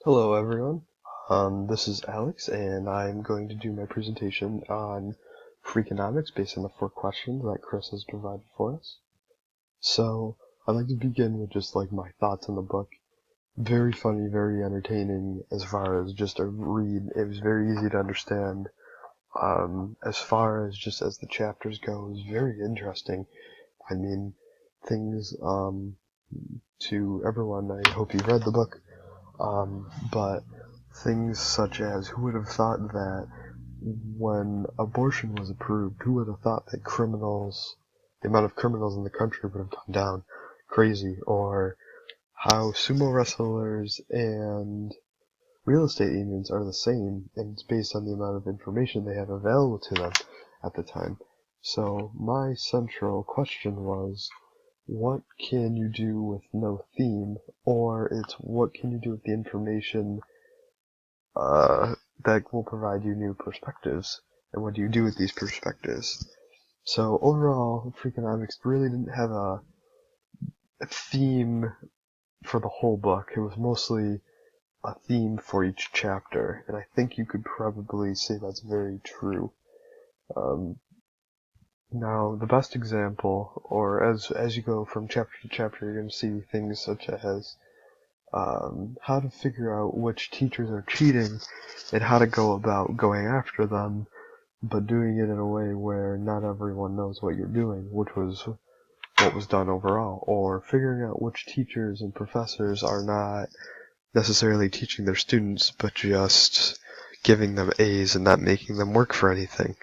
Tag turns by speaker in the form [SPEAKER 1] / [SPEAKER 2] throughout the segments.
[SPEAKER 1] Hello everyone, this is Alex and I'm going to do my presentation on Freakonomics based on the 4 questions that Chris has provided for us. So, I'd like to begin with just like my thoughts on the book. Very funny, very entertaining as far as just a read. It was very easy to understand. As far as just as the chapters go, it was very interesting. I mean, things, to everyone, I hope you read the book. But things such as who would have thought that when abortion was approved, who would have thought that the amount of criminals in the country would have gone down crazy, or how sumo wrestlers and real estate agents are the same, and it's based on the amount of information they have available to them at the time. So my central question was, what can you do with no theme, or it's what can you do with the information that will provide you new perspectives, and what do you do with these perspectives? So overall, Freakonomics really didn't have a theme for the whole book. It was mostly a theme for each chapter, and I think you could probably say that's very true. Now, the best example, or as you go from chapter to chapter, you're going to see things such as how to figure out which teachers are cheating and how to go about going after them, but doing it in a way where not everyone knows what you're doing, which was what was done overall, or figuring out which teachers and professors are not necessarily teaching their students, but just giving them A's and not making them work for anything,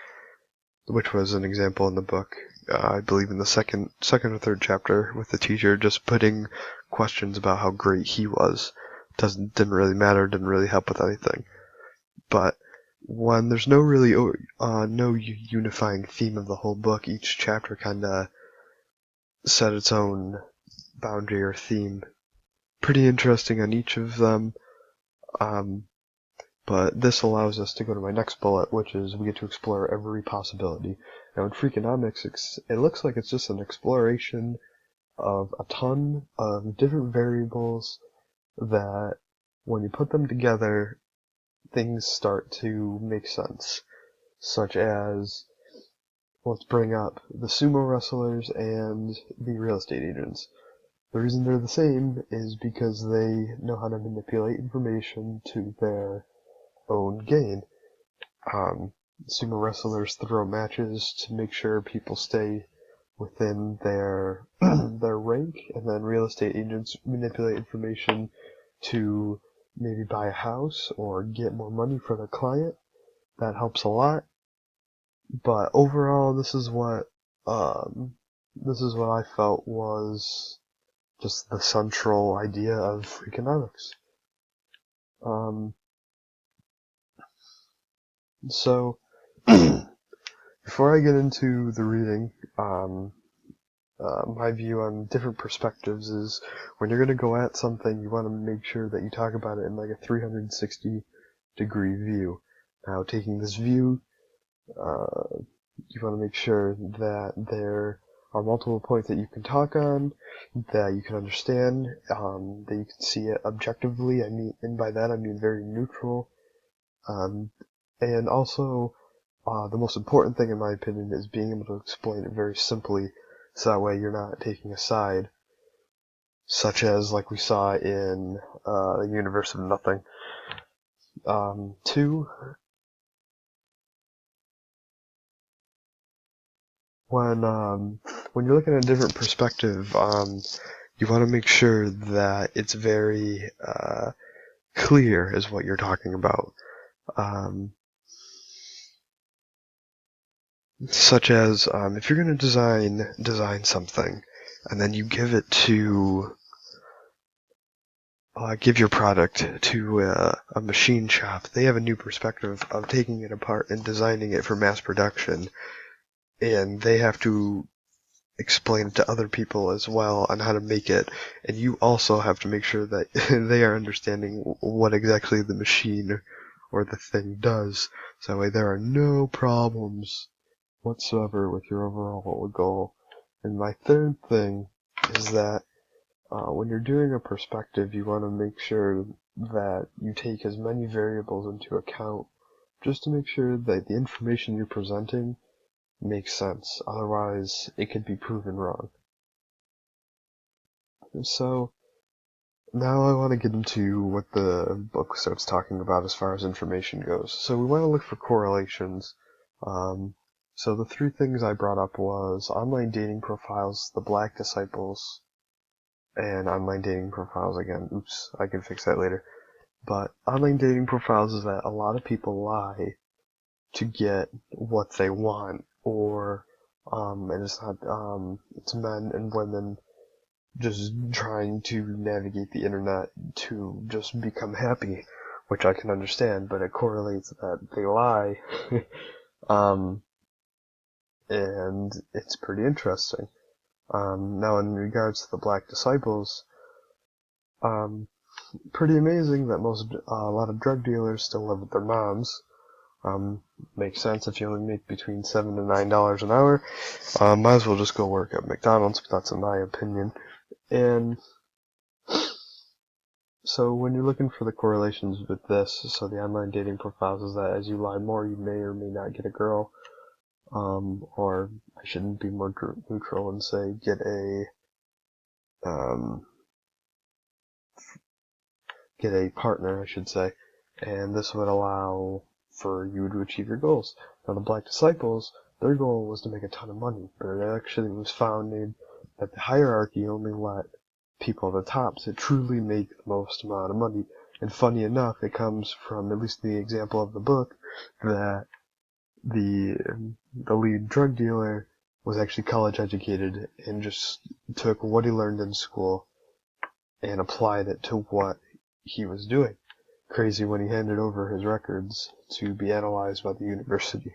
[SPEAKER 1] which was an example in the book. I believe in the second or third chapter, with the teacher just putting questions about how great he was. Didn't really matter, didn't really help with anything. But when there's no unifying theme of the whole book, each chapter kinda set its own boundary or theme. Pretty interesting on each of them. But this allows us to go to my next bullet, which is we get to explore every possibility. Now in Freakonomics, it looks like it's just an exploration of a ton of different variables that, when you put them together, things start to make sense. Such as, let's bring up the sumo wrestlers and the real estate agents. The reason they're the same is because they know how to manipulate information to their own gain. Sumo wrestlers throw matches to make sure people stay within their their rank, and then real estate agents manipulate information to maybe buy a house or get more money for their client. That helps a lot. But overall, this is what I felt was just the central idea of Freakonomics. So before I get into the reading, my view on different perspectives is when you're going to go at something, you want to make sure that you talk about it in like a 360-degree view. Now, taking this view, you want to make sure that there are multiple points that you can talk on, that you can understand, that you can see it objectively. And by that I mean very neutral. And also, the most important thing in my opinion is being able to explain it very simply, so that way you're not taking a side, such as like we saw in the Universe of Nothing. 2, when you're looking at a different perspective, you want to make sure that it's very clear as what you're talking about. Such as if you're going to design something, and then you give it to give your product to a machine shop, they have a new perspective of taking it apart and designing it for mass production, and they have to explain it to other people as well on how to make it, and you also have to make sure that they are understanding what exactly the machine or the thing does, so that way there are no problems whatsoever with your overall goal. And my third thing is that when you're doing a perspective, you want to make sure that you take as many variables into account just to make sure that the information you're presenting makes sense. Otherwise, it could be proven wrong. So, now I want to get into what the book starts talking about as far as information goes. So we want to look for correlations. So the three things I brought up was online dating profiles, the Black Disciples, and online dating profiles again. Oops, I can fix that later. But online dating profiles is that a lot of people lie to get what they want, or and it's not it's men and women just trying to navigate the internet to just become happy, which I can understand, but it correlates that they lie. And it's pretty interesting. Now in regards to the Black Disciples, pretty amazing that a lot of drug dealers still live with their moms. Makes sense if you only make between $7 to $9 an hour. Might as well just go work at McDonald's, but that's in my opinion. And so when you're looking for the correlations with this, so the online dating profiles is that as you lie more, you may or may not get a girl. Or I shouldn't be more neutral and say get a partner, I should say. And this would allow for you to achieve your goals. Now the Black Disciples, their goal was to make a ton of money, but it actually was founded that the hierarchy only let people at the top to truly make the most amount of money. And funny enough, it comes from, at least the example of the book, that the lead drug dealer was actually college educated and just took what he learned in school and applied it to what he was doing. Crazy when he handed over his records to be analyzed by the university.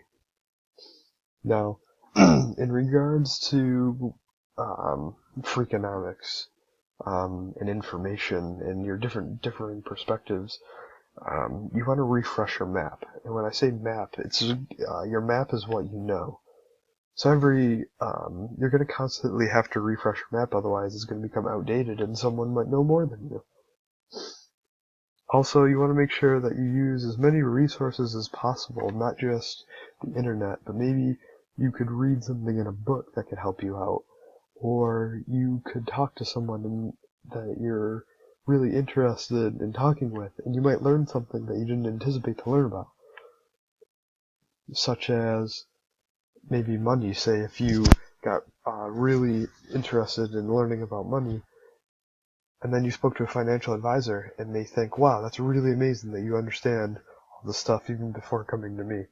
[SPEAKER 1] Now, in regards to Freakonomics, and information and your differing perspectives, you want to refresh your map. And when I say map, it's your map is what you know. So you're going to constantly have to refresh your map, otherwise it's going to become outdated and someone might know more than you. Also, you want to make sure that you use as many resources as possible, not just the internet, but maybe you could read something in a book that could help you out, or you could talk to someone that you're really interested in talking with, and you might learn something that you didn't anticipate to learn about. Such as maybe money. Say if you got really interested in learning about money, and then you spoke to a financial advisor, and they think, wow, that's really amazing that you understand all the stuff even before coming to me.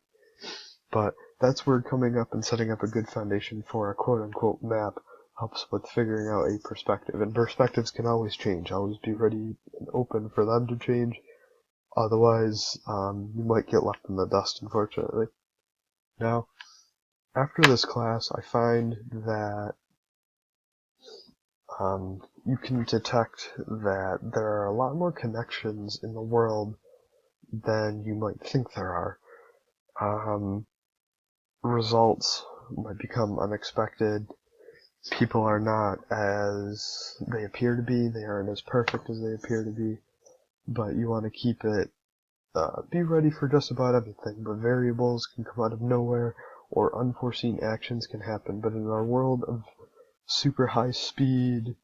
[SPEAKER 1] But that's where coming up and setting up a good foundation for a quote-unquote map helps with figuring out a perspective. And perspectives can always change. Always be ready and open for them to change. Otherwise, you might get left in the dust, unfortunately. Now, after this class, I find that you can detect that there are a lot more connections in the world than you might think there are. Results might become unexpected. People are not as they appear to be. They aren't as perfect as they appear to be. But you want to keep it, be ready for just about everything. But variables can come out of nowhere, or unforeseen actions can happen. But in our world of super high speed,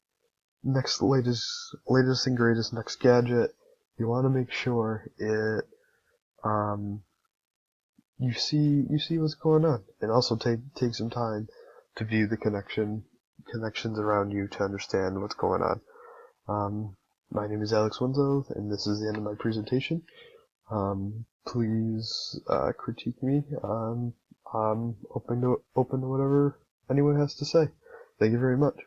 [SPEAKER 1] latest and greatest next gadget, you want to make sure you see what's going on, and also take some time to view the connections around you to understand what's going on. My name is Alex Winslow, and this is the end of my presentation. Please critique me. I'm open to whatever anyone has to say. Thank you very much.